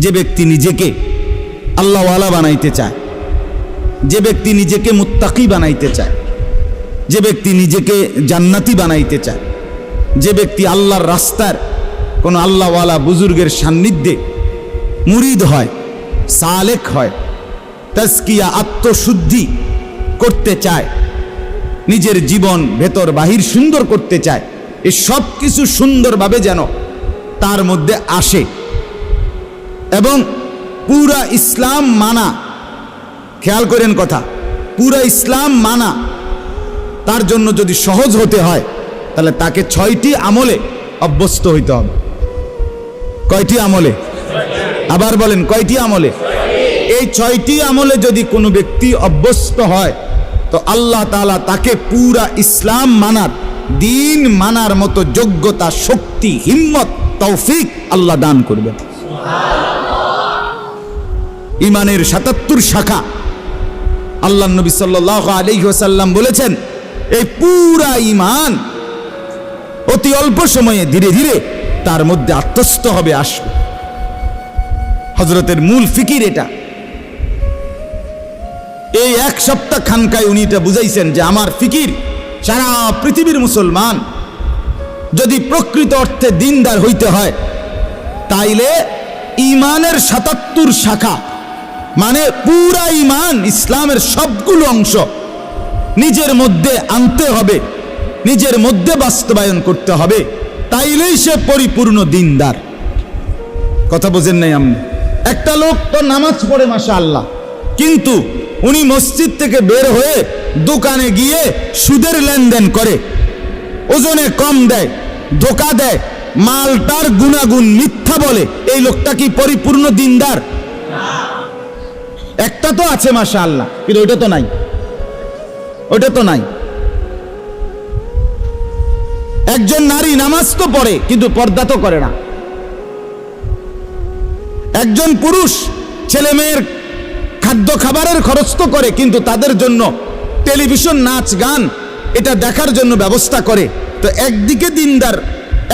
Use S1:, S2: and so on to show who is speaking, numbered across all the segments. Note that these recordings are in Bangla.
S1: যে ব্যক্তি নিজেকে আল্লাহওয়ালা বানাইতে চায়, যে ব্যক্তি নিজেকে মুত্তাকি বানাইতে চায়, যে ব্যক্তি নিজেকে জান্নাতি বানাইতে চায়, যে ব্যক্তি আল্লাহর রাস্তার কোনো আল্লাহওয়ালা বুজুর্গের সান্নিধ্যে মুরিদ হয়, সালেক হয়, তাজকিয়া আত্মশুদ্ধি করতে চায়, নিজের জীবন ভেতর বাহির সুন্দর করতে চায়, এই সব কিছু সুন্দরভাবে যেন তার মধ্যে আসে এবং পুরা ইসলাম মানা, খেয়াল করেন কথা, পুরা ইসলাম মানা তার জন্য যদি সহজ হতে হয় তাহলে তাকে 6টি আমলে অভ্যস্ত হইতে হবে। কয়টি আমলে? আবার বলেন, কয়টি আমলে? এই 6টি আমলে যদি কোনো ব্যক্তি অভ্যস্ত হয় তো আল্লাহ তাআলা তাকে পুরা ইসলাম মানার, দিন মানার মতো যোগ্যতা, শক্তি, হিম্মত, তৌফিক আল্লাহ দান করবেন। ইমানের 77 শাখা আল্লাহ নবী সাল্লাল্লাহু আলাইহি ওয়াসাল্লাম বলেছেন, এই পুরা ইমান অতি অল্প সময়ে ধীরে ধীরে তার মধ্যে আত্মস্থ হবে, আসবে। হযরতের মূল ফিকির এটা। এই 1 সপ্তাহ খানকায় উনি এটা বুঝাইছেন যে আমার ফিকির, সারা পৃথিবীর মুসলমান যদি প্রকৃত অর্থে দিনদার হইতে হয় তাইলে ইমানের 77 শাখা মানে পুরা ইমান, ইসলামের সবগুলো অংশ নিজের মধ্যে আনতে হবে, নিজের মধ্যে বাস্তবায়ন করতে হবে, তাইলেই সে পরিপূর্ণ দিনদার। কথা বোঝেন নাই আপনি? একটা লোক তো নামাজ পড়ে মাশাআল্লাহ, কিন্তু উনি মসজিদ থেকে বের হয়ে দোকানে গিয়ে সুদের লেনদেন করে, ওজনে কম দেয়, ধোকা দেয়, মালটার গুণাগুণ মিথ্যা বলে, এই লোকটা কি পরিপূর্ণ দিনদার? একটা তো আছে মাশাআল্লাহ, কিন্তু ওইটা তো নাই, ওইটা তো নাই। একজন নারী নামাজ তো পড়ে কিন্তু পর্দা তো করে না। একজন পুরুষ ছেলে মেয়ের খাদ্য খাবারের খরচ তো করে, কিন্তু তাদের জন্য টেলিভিশন, নাচ গান এটা দেখার জন্য ব্যবস্থা করে। তো একদিকে দিনদার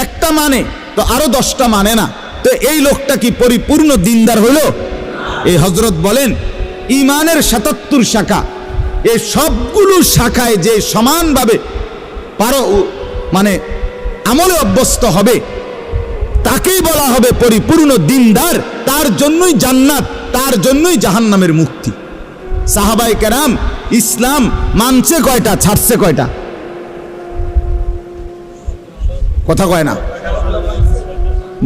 S1: একটা মানে তো আরো 10টা মানে না, তো এই লোকটা কি পরিপূর্ণ দিনদার হলো? এই হযরত বলেন ইমানের 77 শাখা, এই সবগুলো শাখায় যে সমানভাবে মানে আমলে অভ্যস্ত হবে তাকেই বলা হবে পরিপূর্ণ দিনদার। তার জন্যই জান্নাত, তার জন্যই জাহান্নামের মুক্তি। সাহাবায়ে কেরাম ইসলাম মানছে কয়টা, ছাড়ছে কয়টা? কথা কয় না।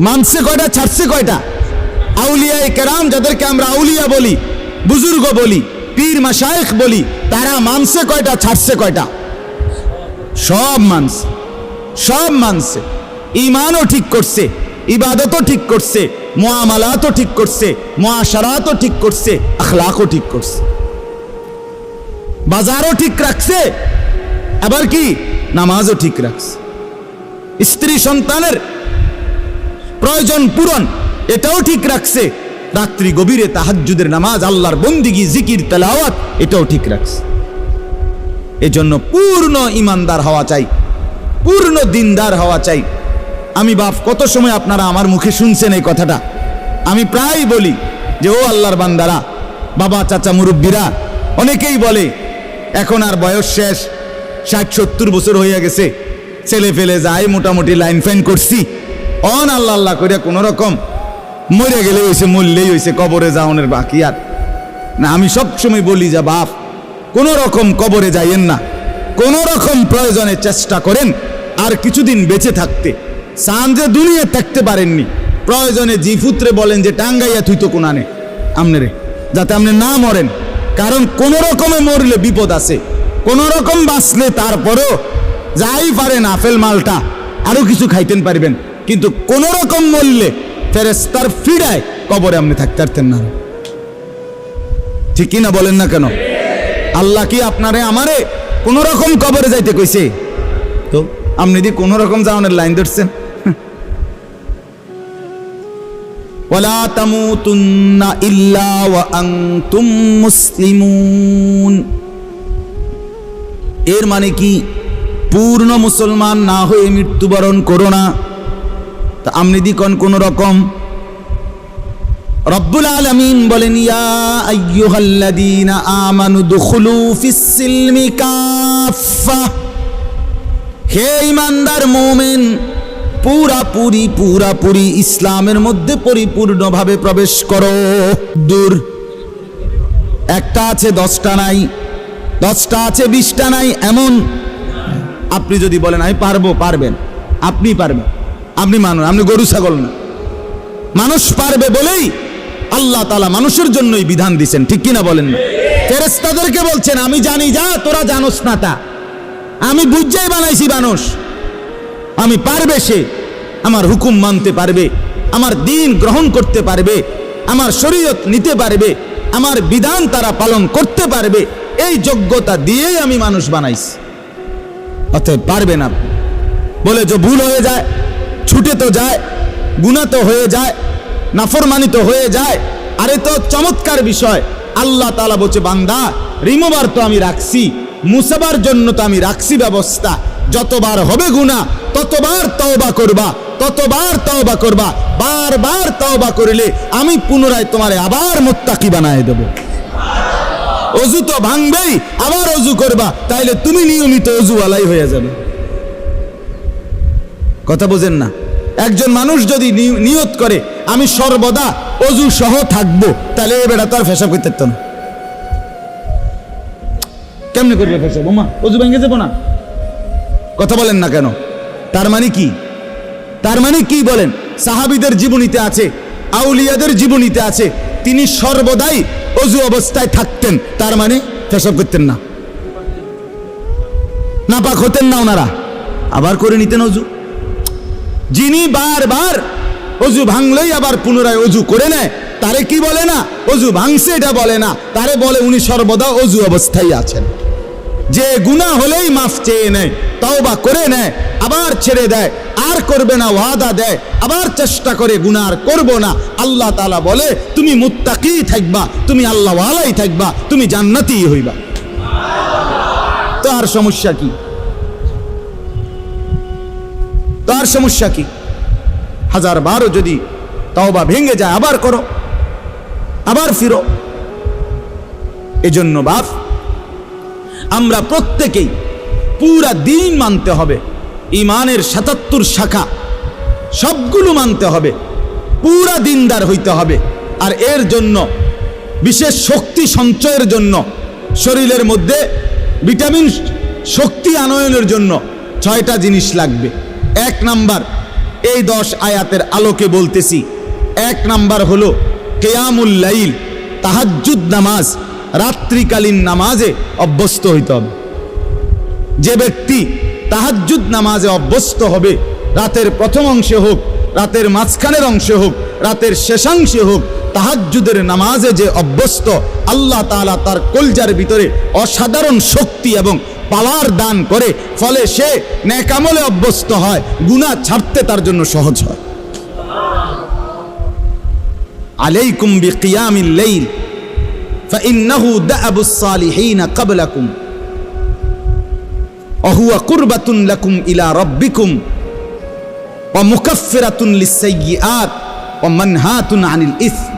S1: মানছে কয়টা, ছাড়ছে কয়টা? আউলিয়ায়ে কেরাম, যাদেরকে আমরা আউলিয়া বলি, বুজুর্গ বলি, পীর মাশায়েখ বলি, তারা মানছে কয়টা, ছাড়ছে কয়টা? সব মানছে, সব মানছে। ঈমানও ঠিক করছে, ইবাদতও ঠিক করছে, মুআমালাতও ঠিক করছে, মুআশারাতও ঠিক করছে, আখলাকও ঠিক করছে, বাজারও ঠিক রাখছে, আবার কি নামাজও ঠিক রাখছে, স্ত্রী সন্তানের প্রয়োজন পূরণ এটাও ঠিক রাখছে, রাত্রি গভীরে তাহাজ্জুদের নামাজ, আল্লাহর বন্দিগি, জিকির, তেলাওয়াত এটাও ঠিক রাখছে। এজন্য পূর্ণ ইমানদার হওয়া চাই, পূর্ণ দিনদার হওয়া চাই। আমি বাপ কত সময় আপনারা আমার মুখে শুনছেন এই কথাটা, আমি প্রায় বলি যে ও আল্লাহর বান্দারা, বাবা, চাচা, মুরব্বীরা অনেকেই বলে এখন আর বয়স শেষ, 60-70 বছর হয়ে গেছে, ছেলে ফেলে যায়, মোটামুটি লাইন ফাইন করছি, অন আল্লাহ আল্লাহ করে কোনো রকম মরে গেলে হয়েছে, মরলেই হয়েছে, কবরে যাওয়ানোর বাকি আর না। আমি সব সময় বলি যে বাপ, কোনো রকম কবরে যাইয়েন না, কোনো রকম প্রয়োজনে চেষ্টা করেন আর কিছুদিন বেঁচে থাকতে। চান যে দুনিয়া থাকতে পারেননি, প্রয়োজনে জিফুত্রে বলেন যে টাঙ্গাইয়া তুই তো কোনানে আমনে রে, যাতে আপনি না মরেন। কারণ কোন রকমে মরলে বিপদ আছে, কোন রকম বাঁচলে তারপরেও যাই পারেন আপেল মালটা আরো কিছু খাইতেন পারবেন, কিন্তু কোন রকম মরলে ফেরেশতার ফিরায় কবরে আপনি থাকতে পারতেন না। ঠিক কিনা বলেন না কেন? আল্লাহ কি আপনারে আমারে কোন রকম কবরে যাইতে কইছে? তো আপনি দি কোন রকম যাওয়ানোর লাইন ধরছেন। ওয়ালা তামুতুন্না ইল্লা ওয়া আনতুম মুসলিমুন, এর মানে কি পূর্ণ মুসলমান না হয়ে মৃত্যুবরণ করো না। তা আপনি দি কোন রকম রব্বুল আলামিন বলেন, ইয়া আইয়ুহাল্লাযীনা আমানু দুখুলু ফিস-সিলমি কাফা, হে ঈমানদার মুমিন, পুরাপুরি ইসলামের মধ্যে পরিপূর্ণভাবে প্রবেশ করো। দূর একটা আছে 10টা নাই, 10টা আছে 20টা নাই, এমন আপনি যদি বলেন আমি পারবো, পারবেন, আপনি পারবেন, আপনি মানুষ, আপনি গরু ছাগল না। মানুষ পারবে বলেই আল্লাহ তাআলা মানুষের জন্যই বিধান দিয়েছেন, ঠিক কিনা বলেন না? ফেরেশতাদেরকে বলছেন আমি জানি যা তোরা জানোস না তা, আমি বুঝাই বানাইছি মানুষ, আমি পারবে সে আমার হুকুম মানতে পারবে, আমার দ্বীন গ্রহণ করতে পারবে, আমার শরীয়ত নিতে পারবে, আমার বিধান তারা পালন করতে পারবে, এই যোগ্যতা দিয়েই আমি মানুষ বানাইছি। অতএব পারবেন আপনি বলে যে ভুল হয়ে যায়, ছুটে তো যায়, গুনাহ তো হয়ে যায়, নাফরমানি তো হয়ে যায়। আরে তো চমৎকার বিষয়, আল্লাহ তাআলা বলছে বান্দা রিমুভার তো আমি রাখছি, মুসাবার জন্য তো আমি রাখছি ব্যবস্থা। যতবার হবে গুনাহ ততবার তওবা করবা, ততবার তওবা করবা, বারবার তওবা করলে আমি পুনরায় তোমারে আবার মুত্তাকি বানায় দেব। অজু তো ভাঙবেই, আবার অজু করবা, তাইলে তুমি নিয়মিত অজুওয়ালাই হয়ে যাবে। কথা বোঝেন না? একজন মানুষ যদি নিয়ত করে আমি সর্বদা অজু সহ থাকবো, তাহলে এ বেটা তার পেশাব করতে পারত না। কেমনে করবে পেশাব? ওমা অজু ভেঙে যাবো না? কথা বলেন না কেন? তার মানে কি? তার মানে কি বলেন? সাহাবীদের জীবনীতে আছে, আউলিয়াদের জীবনীতে আছে, তিনি সর্বদাই অজু অবস্থায় থাকতেন, তার মানে পেশাব করতেন না, নাপাক হতেন না ওনারা, আবার করে নিতেন অজু। যিনি বারবার অজু ভাঙলেই আবার পুনরায় অজু করে নেয়, তারে কি বলে না অজু ভাঙছে এটা বলে না, তারে বলে উনি সর্বদা অজু অবস্থায় আছেন। যে গুনাহ হলেই মাফ চেয়ে নেয়, তওবা করে নেয়, আবার ছেড়ে দেয়, আর করবে না ওয়াদা দেয়, আবার চেষ্টা করে গুনাহ আর করব না, আল্লাহ তাআলা বলে তুমি মুত্তাকি থাকবা, তুমি আল্লাহওয়ালাই থাকবা, তুমি জান্নাতি হইবা। তো আর সমস্যা কি? তো আর সমস্যা কি? 1000বারও যদি তওবা ভেঙে যায় আবার করো, আবার ফিরো। এজন্য বাপ আমরা প্রত্যেকেই পুরা দিন মানতে হবে, ইমানের 77 শাখা সবগুলো মানতে হবে, পুরা দিনদার হইতে হবে। আর এর জন্য বিশেষ শক্তি সঞ্চয়ের জন্য, শরীরের মধ্যে ভিটামিন শক্তি আনয়নের জন্য 6টা জিনিস লাগবে। 1 নাম্বার, এই 10 আয়াতের আলোকে বলতেছি, 1 নাম্বার হলো কিয়ামুল লাইল, তাহাজ্জুদ নামাজ, রাত্রিকালীন নামাজে অভ্যস্ত হইতে হবে। যে ব্যক্তি তাহাজ্জুদ নামাজে অভ্যস্ত হবে, রাতের প্রথম অংশে হোক, রাতের মাঝখানের অংশে হোক, রাতের শেষাংশে হোক, তাহাজ্জুদের নামাজে যে অভ্যস্ত, আল্লাহ তাআলা তার কলজার ভিতরে অসাধারণ শক্তি এবং পাওয়ার দান করে, ফলে সে নেক আমলে অভ্যস্ত হয়, গুনাহ ছাড়তে তার জন্য সহজ হয়। আলাইকুম বিকিয়ামিল লাইল ফাইন্নাহু দা'বুস সালিহিন ক্বাবলাকুম ওয়া হুয়া কুরবাতুন লাকুম ইলা রাব্বিকুম ওয়া মুকাফফিরাতুন লিস-সাইয়্যাত ওয়া মানহাতুন আনিল ইসম।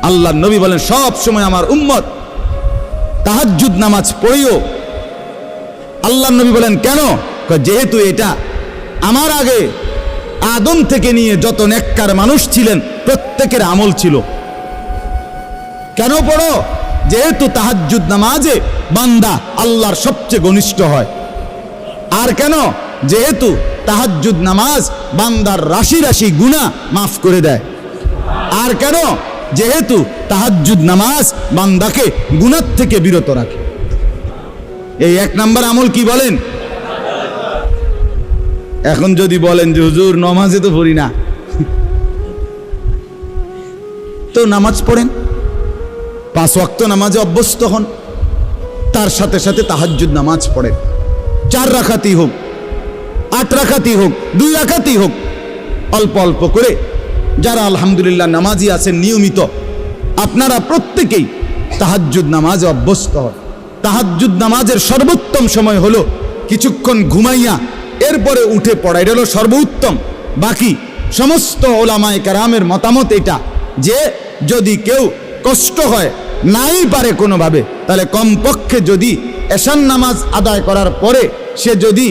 S1: আল্লাহর নবী বলেন সব সময় আমার উম্মত তাহাজ্জুদ নামাজ পড়িও। আল্লাহর নবী বলেন কেন? যেহেতু এটা আমার আগে আদম থেকে নিয়ে যত নেককার মানুষ ছিলেন প্রত্যেকের আমল ছিল। কেন পড়ো? যেহেতু তাহাজ্জুদ নামাজে বান্দা আল্লাহর সবচেয়ে ঘনিষ্ঠ হয়। আর কেন? যেহেতু তাহাজ্জুদ নামাজ বান্দার রাশি রাশি গুনাহ মাফ করে দেয়। আর কেন? যেহেতু তাহাজ্জুদ নামাজ বান্দাকে গুনাহ থেকে বিরত রাখে। এই 1 নাম্বার আমল কি বলেন? এখন যদি বলেন যে হুজুর নামাজে তো পড়ি না, তো নামাজ পড়েন, 5 ওয়াক্ত নামাজে অভ্যস্ত হন, তার সাথে সাথে তাহাজ্জুদ নামাজ পড়েন। 4 রাকাতই হোক, 8 রাকাতই হোক, 2 রাকাতই হোক, অল্প অল্প করে। যারা আলহামদুলিল্লাহ নামাজি আছেন নিয়মিত, আপনারা প্রত্যেকেই তাহাজ্জুদ নামাজে অভ্যস্ত হন। তাহাজ্জুদ নামাজের সর্বোত্তম সময় হলো কিছুক্ষণ ঘুমাইয়া এরপরে উঠে পড়া, এটা হলো সর্বোত্তম। বাকি সমস্ত ওলামায়ে কেরামের মতামত এটা যে যদি কেউ কষ্ট হয় নাই পারে কোনোভাবে, তাহলে কমপক্ষে যদি এশার নামাজ আদায় করার পরে সে যদি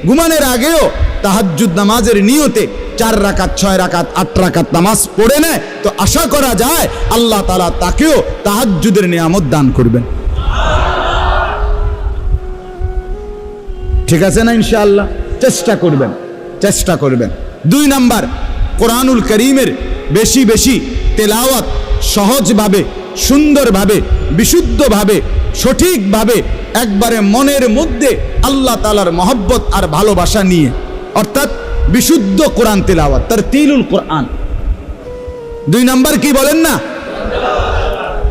S1: ঘুমানোর আগেও তাহাজ্জুদ নামাজের নিয়তে 4 রাকাত 6 রাকাত 8 রাকাত নামাজ পড়ে নেয়, তো আশা করা যায় আল্লাহ তাআলা তাকেও তাহাজ্জুদের নিয়ামত দান করবেন। ঠিক আছে না? ইনশাআল্লাহ চেষ্টা করবেন, চেষ্টা করবেন। 2 নাম্বার, কোরআনুল কারীমের বেশি বেশি তেলাওয়াত, সহজভাবে, সুন্দরভাবে, বিশুদ্ধভাবে, সঠিকভাবে, একবারে মনের মধ্যে আল্লাহ তাআলার মহব্বত আর ভালোবাসা নিয়ে, অর্থাৎ বিশুদ্ধ কোরআন তেলাওয়াত, তারতিলুল কোরআন। 2 নাম্বার কি বলেন না?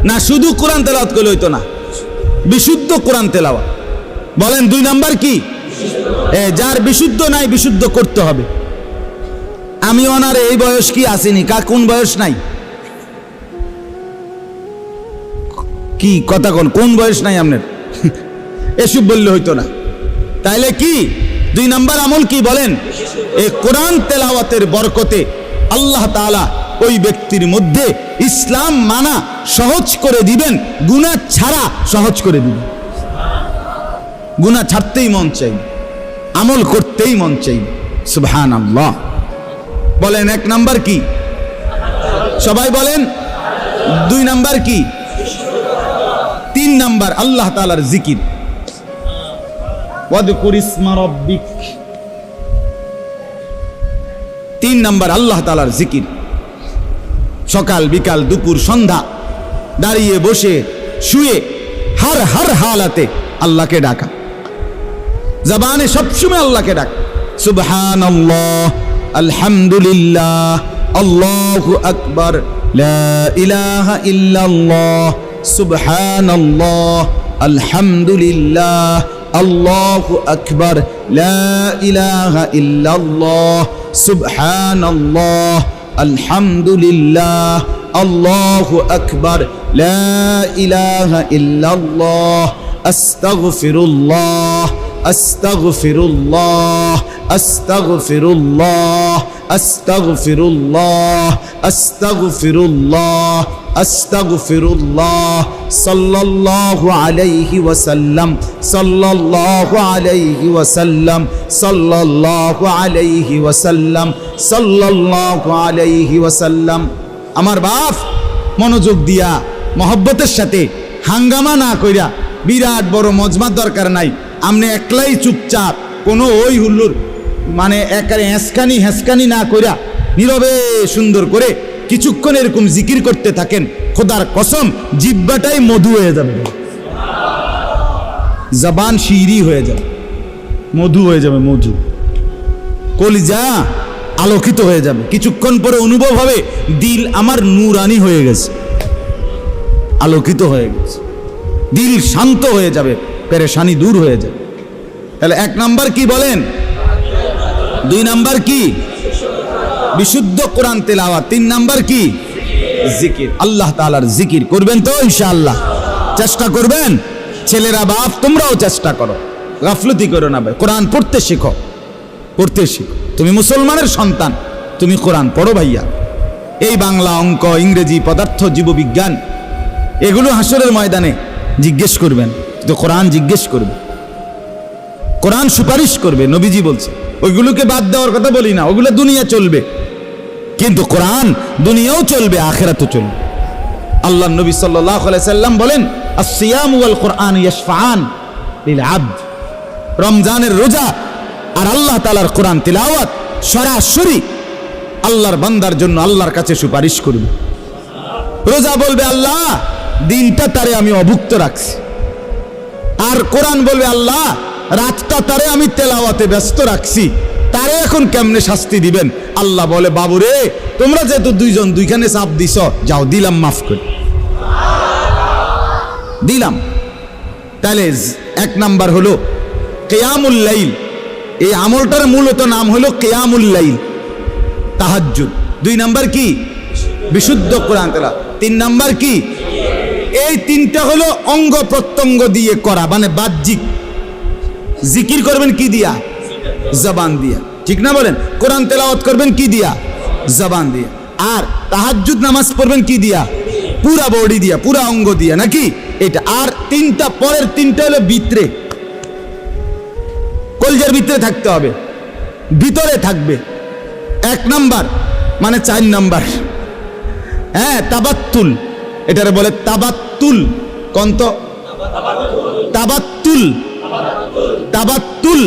S1: না শুধু কোরআন তেলাওয়াত করলে হইতো না, বিশুদ্ধ কোরআন তেলাওয়াত। বলেন 2 নাম্বার কি? যার বিশুদ্ধ নাই, বিশুদ্ধ করতে হবে। আমি ওনার এই বয়স কি আসেনি, কোন বয়স নাই? কি কথা কোন বয়স নাই আপনার? এসব বললে হইতো না। তাইলে কি 2 নাম্বার আমল কি বলেন? এই কোরআন তেলাওয়াতের বরকতে আল্লাহ তাআলা ওই ব্যক্তির মধ্যে ইসলাম মানা সহজ করে দিবেন, গুনাহ ছাড়া সহজ করে দিবেন। গুনাহ ছাড়তেই মন চাই, আমল করতেই মন চাই। সুবহানাল্লাহ। বলেন 1 নাম্বার কি? সবাই বলেন। 2 নাম্বার কি? 3 নাম্বার আল্লাহ তাআলার জিকির। ওয়াদকুর ইসমা রাব্বিক। 3 নাম্বার আল্লাহ তাআলার জিকির। সকাল বিকাল দুপুর সন্ধ্যা দাঁড়িয়ে বসে শুয়ে হর হালাতে আল্লাহকে ডাকা, জবানে সবসময় আল্লাহকে ডাক। সুবহানাল্লাহ, আলহামদুলিল্লাহ, আল্লাহু আকবার, লা ইলাহা ইল্লাল্লাহ, সুবহানাল্লাহ, আলহামদুলিল্লাহ, আল্লাহু আকবার, লা ইলাহা ইল্লাল্লাহ, সুবহানাল্লাহ, আলহামদুলিল্লাহ, আল্লাহু আকবার, লা ইলাহা ইল্লাল্লাহ, আস্তাগফিরুল্লাহ, আস্তাগফিরুল্লাহ, আস্তাগফিরুল্লাহ, আস্তাগফিরুল্লাহ, আস্তাগফিরুল্লাহ, আস্তাগফিরুল্লাহ, সাল্লাল্লাহু আলাইহি ওয়াসাল্লাম, সাল্লাল্লাহু আলাইহি ওয়াসাল্লাম, সাল্লাল্লাহু আলাইহি ওয়াসাল্লাম, সাল্লাল্লাহু আলাইহি ওয়াসাল্লাম। আমার বাপ মনোযোগ দিয়া মহব্বতের সাথে হাঙ্গামা না কইরা, বিরাট বড় মজমার দরকার নাই, আমনে একলাই চুপচাপ কোনো ওই হুল্লুর মানে একারে হেসকানি না কইরা নীরবে সুন্দর করে কিছুক্ষণ এরকম জিকির করতে থাকেন, খোদার কসম জিহ্বাটাই মধু হয়ে যাবে, জবান শিরি হয়ে যাবে, মধু হয়ে যাবে, মধু। কলিজা আলোকিত হয়ে যাবে। কিছুক্ষণ পরে অনুভব হবে দিল আমার নূরানি হয়ে গেছে, আলোকিত হয়ে গেছে, দিল শান্ত হয়ে যাবে, পেরেশানি দূর হয়ে যাবে। তাহলে 1 নাম্বার কি বলেন? 2 নাম্বার কি? বিশুদ্ধ কোরআন তেলাওয়াত। 3 নাম্বার কি? জিকির। আল্লাহ তাআলার জিকির করবেন তো ইনশাআল্লাহ? চেষ্টা করবেন। ছেলেরা বাপ তোমরাও চেষ্টা করো, গাফলতি করো না ভাই। কোরআন পড়তে শেখো, পড়তে শেখো। তুমি মুসলমানের সন্তান, তুমি কোরআন পড়ো ভাইয়া। এই বাংলা, অঙ্ক, ইংরেজি, পদার্থ, জীববিজ্ঞান এগুলো হাসরের ময়দানে জিজ্ঞেস করবেন, তো কোরআন জিজ্ঞেস করবে, কোরআন সুপারিশ করবে। নবীজি বলছে ওইগুলোকে বাদ দেওয়ার কথা বলি না, ওগুলো দুনিয়া চলবে, কিন্তু কোরআন দুনিয়াও চলবে, আখিরাতও চলবে। আল্লাহ নবী সাল্লাল্লাহু আলাইহি সাল্লাম বলেন আসসিয়াম ওয়াল কোরআন ইয়াশফাআন লিল আবদ। রমজানের রোজা আর আল্লাহ তাআলার কোরআন তিলাওয়াত সরাসরি আল্লাহর বান্দার জন্য আল্লাহর কাছে সুপারিশ করবে। রোজা বলবে আল্লাহ দিনটা তারে আমি অভুক্ত রাখছি, আর কোরআন বলবে আল্লাহ রাতটা তারে আমি তেলাওয়াতে ব্যস্ত রাখছি, তারে এখন কেমনে শাস্তি দিবেন? আল্লাহ বলে বাবুরে তোমরা যেহেতু দুইজন দুইখানে চাপ দিছ, যাও দিলাম, মাফ করে দিলাম। তাহলে 1 নাম্বার হলো কিয়ামুল লাইল। এই আমলটার মূলত নাম হলো কিয়ামুল লাইল, তাহাজ্জুদ। 2 নাম্বার কি? বিশুদ্ধ কোরআন তেলাওয়াত। 3 নাম্বার কি? এই 3টা হলো অঙ্গ প্রত্যঙ্গ দিয়ে করা, মানে বাহ্যিক। জিকির করবেন কি দিয়া? জবান দিয়া, ঠিক না বলেন? কোরআন তেলাওয়াত করবেন কি দিয়া? জবান দিয়া। আর তাহাজ্জুদ নামাজ পড়বেন কি দিয়া? পুরা বডি দিয়া, পুরা অঙ্গ দিয়া, নাকি? এটা। আর তিনটা, পরের তিনটা হলো ভিতরে, কলজের ভিতরে থাকতে হবে, ভিতরে থাকবে। 1 নাম্বার মানে 4 নাম্বার, হ্যাঁ, তাবাত্তুল, এটারে বলে তাবাত্তুল। কন্ত তাবাত্তুল, তাবাত্তুল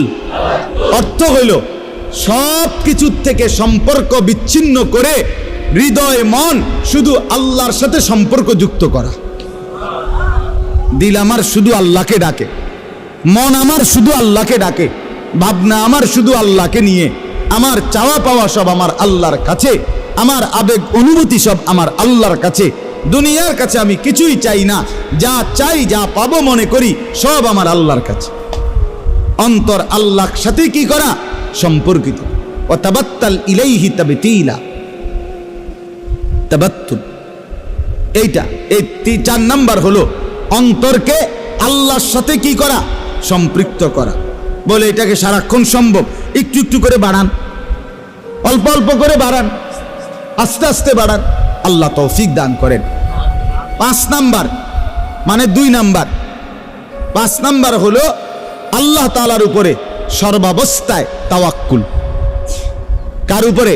S1: অর্থ হইল সব কিছুর থেকে সম্পর্ক বিচ্ছিন্ন করে হৃদয় মন শুধু আল্লাহর সাথে সম্পর্ক যুক্ত করা। দিল আমার শুধু আল্লাহকে ডাকে, মন আমার শুধু আল্লাহকে ডাকে, ভাবনা আমার শুধু আল্লাহকে নিয়ে, আমার চাওয়া পাওয়া সব আমার আল্লাহর কাছে, আমার আবেগ অনুভূতি সব আমার আল্লাহর কাছে। দুনিয়ার কাছে আমি কিছুই চাই না, যা চাই, যা পাবো মনে করি সব আমার আল্লাহর কাছে। অন্তর আল্লাহর সাথে কি করা? সম্পর্কিত। ও তাবাত্তাল ইলাইহি তাবতীলা, তাবাত্তুল। এইটা, এই 4 নাম্বার হলো অন্তরকে আল্লাহর সাথে কি করা? সম্পৃক্ত করা। বলে এটাকে সারাক্ষণ সম্ভব? একটু একটু করে বাড়ান, অল্প অল্প করে বাড়ান, আস্তে আস্তে বাড়ান, আল্লাহ তৌফিক দান করেন। 5 নাম্বার মানে 2 নাম্বার, 5 নাম্বার হলো আল্লাহ তাআলার উপরে সর্বাবস্থায় তাওয়াক্কুল। কার উপরে?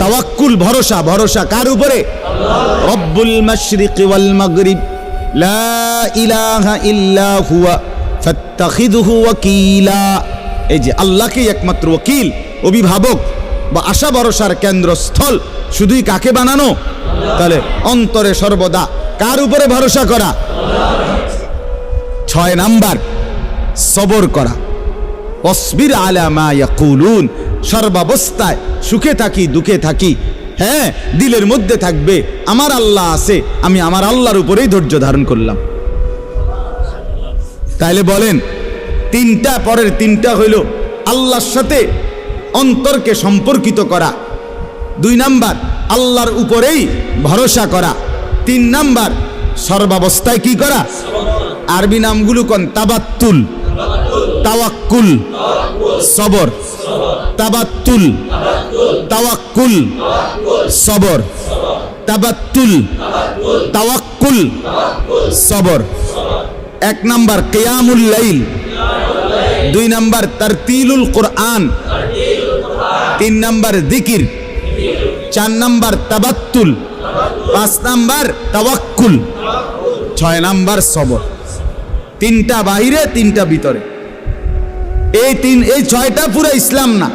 S1: তাওয়াক্কুল, ভরসা। ভরসা কার উপরে? রব্বুল মাশরিকি ওয়াল মাগরিব লা ইলাহা ইল্লা হুয়া ফাত্তাখিযহু ওয়াকিলা। এই যে আল্লাহকেই একমাত্র ওয়াকিল, অভিভাবক বা আশা ভরসার কেন্দ্রস্থল শুধুই কাকে বানানো? তাহলে অন্তরে সর্বদা কার উপরে ভরসা করা? 6 নাম্বার সবর করা। ওয়াসবির আলা মা ইয়াকুলুন, সর্বাবস্থায় সুখে থাকি দুঃখে থাকি, হ্যাঁ, দিলের মধ্যে থাকবে আমার আল্লাহ আছে, আমি আমার আল্লাহর উপরেই ধৈর্য ধারণ করলাম। তাইলে বলেন, 3টা, পরের 3টা হইল আল্লাহর সাথে অন্তরকে সম্পর্কিত করা, 2 নাম্বার আল্লাহর উপরেই ভরসা করা, 3 নাম্বার সর্বাবস্থায় কি করা? আরবি নামগুলো কোন? তাবাত্তুল, তাওয়াক্কুল, সবর। তাবাত্তুল, তাওয়াক্কুল, সবর। তাবাত্তুল, তাওয়াক্কুল, সবর। 1 নাম্বার কিয়ামুল লাইল, 2 নাম্বার তারতিলুল কোরআন, 3 নাম্বার জিকির, 4 নাম্বার তাবাত্তুল, 5 নাম্বার তাওয়াক্কুল, 6 নাম্বার সবর। 3টা বাহিরে, 3টা ভিতরে। এই 6টা পুরো ইসলাম না,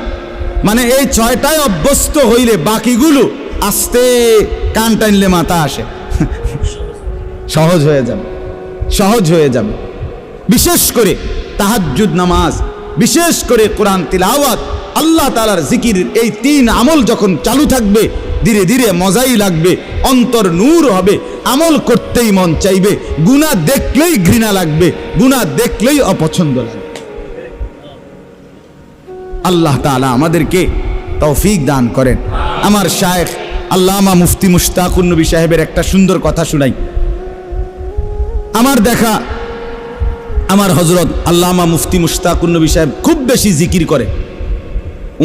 S1: মানে এই 6টায় অভ্যস্ত হইলে বাকিগুলো আস্তে কান টানলে মাথা আসে, সহজ হয়ে যাবে, সহজ হয়ে যাবে। বিশেষ করে তাহাজ্জুদ নামাজ, বিশেষ করে কোরআন তিলাওয়াত, আল্লাহ তাআলার জিকির, এই 3 আমল যখন চালু থাকবে ধীরে ধীরে মজাই লাগবে, অন্তর নূর হবে, আমল করতেই মন চাইবে, গুনাহ দেখলেই ঘৃণা লাগবে, গুনাহ দেখলেই অপছন্দ লাগবে। আল্লাহ তাআলা আমাদেরকে তৌফিক দান করেন। আমার শায়েখ আল্লামা মুফতি মুশতাকুন নবী সাহেবের একটা সুন্দর কথা শুনাই। আমার দেখা আমার হযরত আল্লামা মুফতি মুশতাকুন নবী সাহেব খুব বেশি জিকির করে,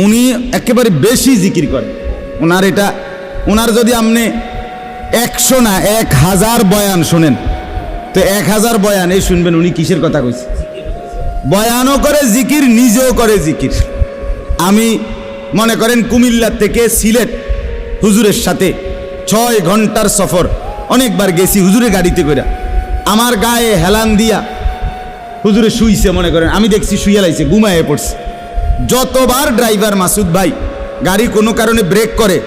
S1: উনি একেবারে বেশি জিকির করে। ওনার যদি আপনি 100 না 1000 বয়ান শুনেন, তো 1000 বয়ান এই শুনবেন উনি কিসের কথা কইছে। বয়ানও করে জিকির, নিজেও করে জিকির। আমি মনে করেন কুমিল্লা থেকে সিলেট হুজুরের সাথে 6 ঘন্টার সফর, অনেকবার গেছি হুজুরের গাড়িতে করে। আমার গায়ে হেলান দিয়া হুজুরে শুইছে, মনে করেন আমি দেখছি শুইয়া লাইছে, ঘুমায়ে পড়ছে। যতবার ড্রাইভার মাসুদ ভাই গাড়ি কোনো কারণে ব্রেক করে,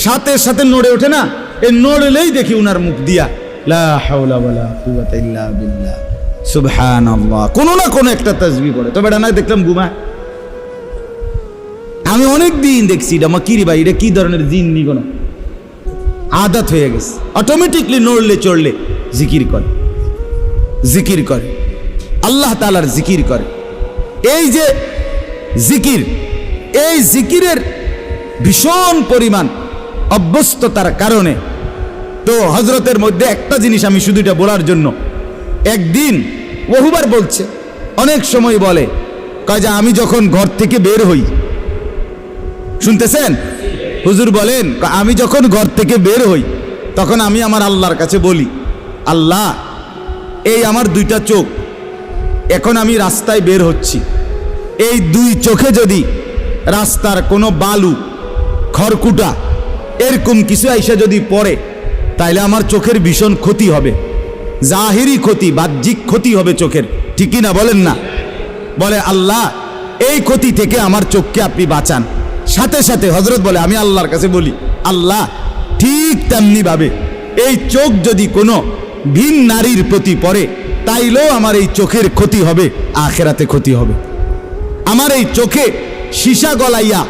S1: সাথে সাথে নড়ে ওঠে না, এই নড়লেই দেখি উনার মুখ দিয়া লা হাওলা ওয়ালা কুওয়াতা ইল্লা বিল্লাহ, সুবহানাল্লাহ, কোনো না কোনো একটা তাসবিহ পড়ে। তবে এটা না দেখলাম ঘুমা। আমি অনেক দিন দেখছি এটা মাকিরি ভাই, এটা কি ধরনের জিন্নি, কোনো আদত হয়ে গেছে, অটোমেটিকলি নড়লে চড়লে জিকির করে, জিকির করে, আল্লাহ তাআলার জিকির করে। এই যে জিকির, এই জিকিরের ভীষণ পরিমাণ অভ্যস্ততার কারণে তো হযরতের মধ্যে একটা জিনিস আমি শুধু এটা বলার জন্য, একদিন বহুবার বলছে, অনেক সময় বলে, কয় যে আমি যখন ঘর থেকে বের হই, শুনতেছেন, হুজুর বলেন, আমি যখন ঘর থেকে বের হই তখন আমি আমার আল্লাহর কাছে বলি, আল্লাহ এই আমার দুইটা চোখ, এখন আমি রাস্তায় বের হচ্ছি, এই দুই চোখে যদি রাস্তার কোনো বালু খড়কুটা এরকম কিছু আইসা যদি পড়ে তাইলে আমার চোখের ভীষণ ক্ষতি হবে, জাহিরি ক্ষতি, বাহ্যিক ক্ষতি হবে চোখের, ঠিকই না বলেন না? বলে আল্লাহ এই ক্ষতি থেকে আমার চোখকে আপনি বাঁচান। সাথে সাথে হযরত বলে, আমি আল্লাহর কাছে বলি, আল্লাহ ঠিক তেমনি ভাবে এই চোখ যদি কোনো ভিন নারীর প্রতি পড়ে তাইলেও আমার এই চোখের ক্ষতি হবে, আখিরাতে ক্ষতি হবে, আমার এই চোখে সীসা গলাইয়া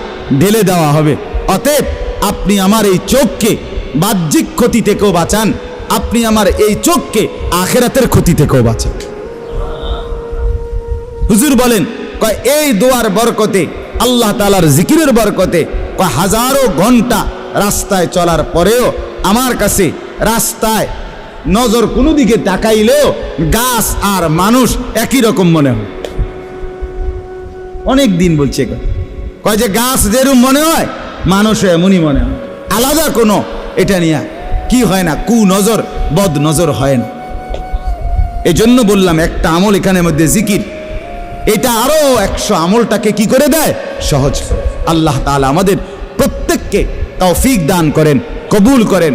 S1: ঢেলে দেওয়া হবে। অতএব আপনি আমার এই চোখকে বাহ্যিক ক্ষতি থেকেও বাঁচান, আপনি আমার এই চোখকে আখিরাতের ক্ষতি থেকেও বাঁচান। হুজুর বলেন, কয় এই দোয়ার বরকতে, আল্লাহ তাআলার জিকিরের বরকতে, কয় হাজারো ঘন্টা রাস্তায় চলার পরেও আমার কাছে রাস্তায় নজর কোনো দিকে তাকাইলেও গাছ আর মানুষ একই রকম মনে হয়। অনেক দিন বলছে, কয় যে গাছ যেরকম মনে হয় মানুষও এমনই মনে হয়, আলাদা কোনো এটা নিয়ে কি হয় না, কু নজর বদ নজর হয় না। এই জন্য বললাম একটা আমল এখানের মধ্যে জিকির, এটা আরো 100 আমলটাকে কি করে দেয়, সহজ করে। আল্লাহ তাআলা আমাদের প্রত্যেককে তৌফিক দান করেন, কবুল করেন।